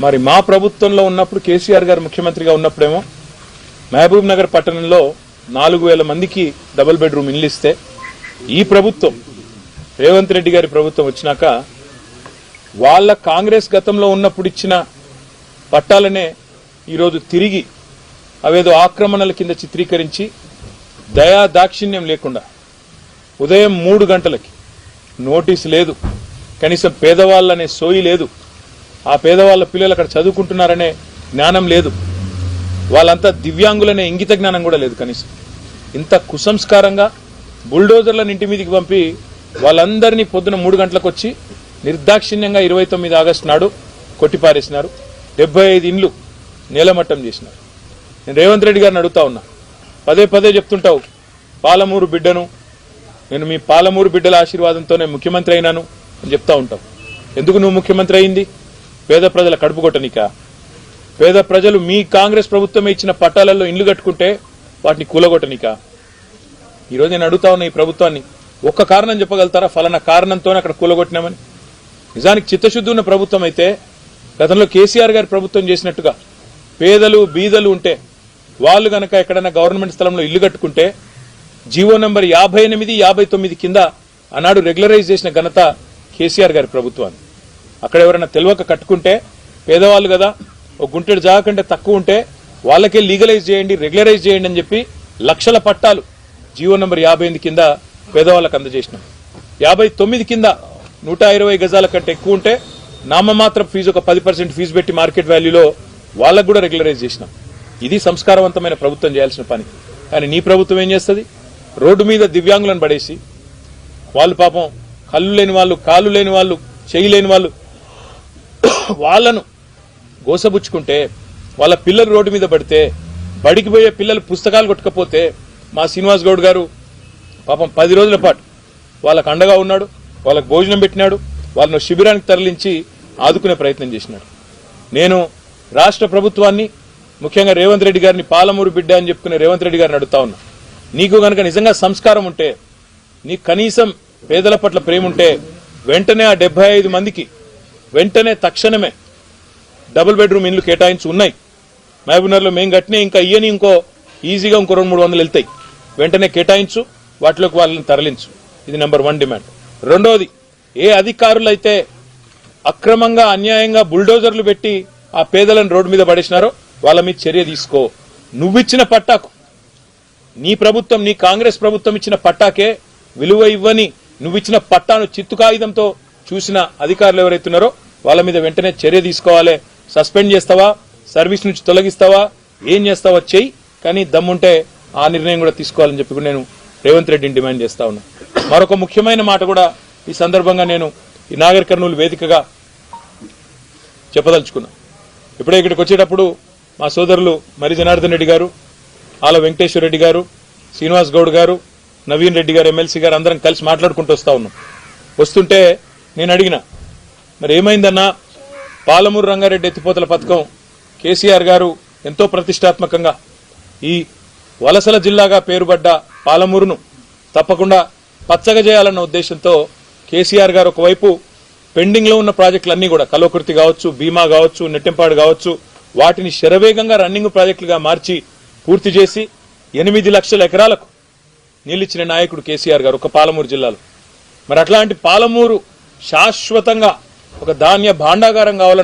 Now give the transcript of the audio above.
మరి మా ప్రభుత్వంలో ఉన్నప్పుడు కేసీఆర్ గారు ముఖ్యమంత్రిగా ఉన్నప్పుడేమో మహబూబ్ నగర్ పట్టణంలో 4000 మందికి డబుల్ బెడ్రూమ్ ఇల్లు ఇస్తే ఈ ప్రభుత్వం రేవంత్ రెడ్డి గారి ప్రభుత్వం వచ్చినాక వాళ్ళ కాంగ్రెస్ గతంలో ఉన్నప్పుడు ఇచ్చిన పట్టాలనే ఈరోజు తిరిగి అవేదో ఆక్రమణల కింద చిత్రీకరించి దయా దాక్షిణ్యం లేకుండా ఉదయం 3 గంటలకి నోటీసు లేదు, కనీసం పేదవాళ్ళనే సోయి లేదు, ఆ పేదవాళ్ళ పిల్లలు అక్కడ చదువుకుంటున్నారనే జ్ఞానం లేదు, వాళ్ళంతా దివ్యాంగులనే ఇంగిత జ్ఞానం కూడా లేదు. కనీసం ఇంత కుసంస్కారంగా బుల్డోజర్లను ఇంటి మీదకి పంపి వాళ్ళందరినీ పొద్దున 3 గంటలకు వచ్చి నిర్దాక్షిణ్యంగా 29 ఆగస్టు నాడు కొట్టిపారేసినారు. 75 ఇండ్లు నేలమట్టం చేసినారు. నేను రేవంత్ రెడ్డి గారిని అడుగుతా ఉన్నా, పదే చెప్తుంటావు పాలమూరు బిడ్డను, నేను మీ పాలమూరు బిడ్డల ఆశీర్వాదంతోనే ముఖ్యమంత్రి అయినాను అని చెప్తా ఉంటావు. ఎందుకు నువ్వు ముఖ్యమంత్రి అయింది? పేద ప్రజల కడుపు కొట్టనికా? పేద ప్రజలు మీ కాంగ్రెస్ ప్రభుత్వమే ఇచ్చిన పట్టాలలో ఇండ్లు కట్టుకుంటే వాటిని కూలగొట్టనికా? ఈరోజు నేను అడుగుతా ఉన్నా ఈ ప్రభుత్వాన్ని, ఒక్క కారణం చెప్పగలుగుతారా ఫలానా కారణంతోనే అక్కడ కూలగొట్టినామని? నిజానికి చిత్తశుద్ధి ఉన్న ప్రభుత్వం అయితే గతంలో కేసీఆర్ గారి ప్రభుత్వం చేసినట్టుగా పేదలు బీదలు ఉంటే వాళ్ళు గనక ఎక్కడైనా గవర్నమెంట్ స్థలంలో ఇల్లు కట్టుకుంటే జీవో నంబర్ 58, 59 కింద ఆనాడు రెగ్యులరైజ్ చేసిన ఘనత కేసీఆర్ గారి ప్రభుత్వాన్ని. అక్కడ ఎవరైనా తెలియక కట్టుకుంటే పేదవాళ్ళు కదా, ఒక గుంటెడు జాగా కంటే తక్కువ ఉంటే వాళ్ళకే లీగలైజ్ చేయండి, రెగ్యులరైజ్ చేయండి అని చెప్పి లక్షల పట్టాలు జీవో నంబర్ 58 కింద పేదవాళ్ళకు అందజేసినాం. 59 కింద 120 గజాల కంటే ఎక్కువ ఉంటే నామమాత్రం ఫీజు ఒక 10% ఫీజు పెట్టి మార్కెట్ వాల్యూలో వాళ్ళకు కూడా రెగ్యులరైజ్ చేసినాం. ఇది సంస్కారవంతమైన ప్రభుత్వం చేయాల్సిన పని. కానీ నీ ప్రభుత్వం ఏం చేస్తుంది? రోడ్డు మీద దివ్యాంగులను పడేసి వాళ్ళు పాపం కళ్ళు లేని వాళ్ళు, కాళ్ళు లేని వాళ్ళు, చెయ్యి లేని వాళ్ళు, వాళ్లను గోసబుచ్చుకుంటే వాళ్ళ పిల్లలు రోడ్డు మీద పడితే బడికి పోయే పిల్లలు పుస్తకాలు కొట్టుకపోతే మా శ్రీనివాస్ గౌడ్ గారు పాపం 10 రోజుల పాటు వాళ్ళకు అండగా ఉన్నాడు, వాళ్ళకు భోజనం పెట్టినాడు, వాళ్ళను శిబిరానికి తరలించి ఆదుకునే ప్రయత్నం చేసినాడు. నేను రాష్ట్ర ప్రభుత్వాన్ని, ముఖ్యంగా రేవంత్ రెడ్డి గారిని పాలమూరు బిడ్డ అని చెప్పుకునే రేవంత్ రెడ్డి గారిని అడుగుతా ఉన్నా, నీకు గనక నిజంగా సంస్కారం ఉంటే, నీకు కనీసం పేదల పట్ల ప్రేమ ఉంటే వెంటనే ఆ 75 మందికి వెంటనే తక్షణమే డబుల్ బెడ్రూమ్ ఇండ్లు కేటాయించి ఉన్నాయి. మహబూబ్నగర్లో మేము కట్టినే ఇంకా ఇయ్యని ఇంకో ఈజీగా ఇంకో 200-300 వెళ్తాయి. వెంటనే కేటాయించు, వాటిలోకి వాళ్ళని తరలించు. ఇది నెంబర్ 1 డిమాండ్. రెండోది, ఏ అధికారులైతే అక్రమంగా అన్యాయంగా బుల్డోజర్లు పెట్టి ఆ పేదలను రోడ్డు మీద పడేసినారో వాళ్ళ మీద చర్య తీసుకో. నువ్విచ్చిన పట్టాకు, నీ ప్రభుత్వం, నీ కాంగ్రెస్ ప్రభుత్వం ఇచ్చిన పట్టాకే విలువ ఇవ్వని నువ్విచ్చిన పట్టాను చిత్తు కాగితంతో చూసిన అధికారులు ఎవరైతున్నారో వాళ్ళ మీద వెంటనే చర్య తీసుకోవాలి. సస్పెండ్ చేస్తావా, సర్వీస్ నుంచి తొలగిస్తావా, ఏం చేస్తావా చెయ్యి, కానీ దమ్ముంటే ఆ నిర్ణయం కూడా తీసుకోవాలని చెప్పి నేను రేవంత్ రెడ్డిని డిమాండ్ చేస్తా ఉన్నా. మరొక ముఖ్యమైన మాట కూడా ఈ సందర్భంగా నేను ఈ నాగర్ కర్నూలు వేదికగా చెప్పదలుచుకున్నా. ఇప్పుడే ఇక్కడికి వచ్చేటప్పుడు మా సోదరులు మరి జనార్దన్ రెడ్డి గారు, ఆల వెంకటేశ్వర రెడ్డి గారు, శ్రీనివాస్ గౌడ్ గారు, నవీన్ రెడ్డి గారు, ఎమ్మెల్సీ గారు అందరం కలిసి మాట్లాడుకుంటూ వస్తా ఉన్నాం. వస్తుంటే నేను అడిగిన, మరి ఏమైందన్నా, పాలమూరు రంగారెడ్డి ఎత్తిపోతల పథకం కేసీఆర్ గారు ఎంతో ప్రతిష్టాత్మకంగా ఈ వలసల జిల్లాగా పేరుపడ్డ పాలమూరును తప్పకుండా పచ్చగా చేయాలన్న ఉద్దేశంతో కేసీఆర్ గారు ఒకవైపు పెండింగ్ లో ఉన్న ప్రాజెక్టులన్నీ కూడా కల్వకుర్తి కావచ్చు, భీమా కావచ్చు, నెట్టెంపాడు కావచ్చు, వాటిని శరవేగంగా రన్నింగ్ ప్రాజెక్టులుగా మార్చి పూర్తి చేసి 8 లక్షల ఎకరాలకు నీళ్లిచ్చిన నాయకుడు కేసీఆర్ గారు ఒక పాలమూరు జిల్లాలో. మరి అట్లాంటి పాలమూరు శాశ్వతంగా ఒక ధాన్య భాండాగారం కావాలన్న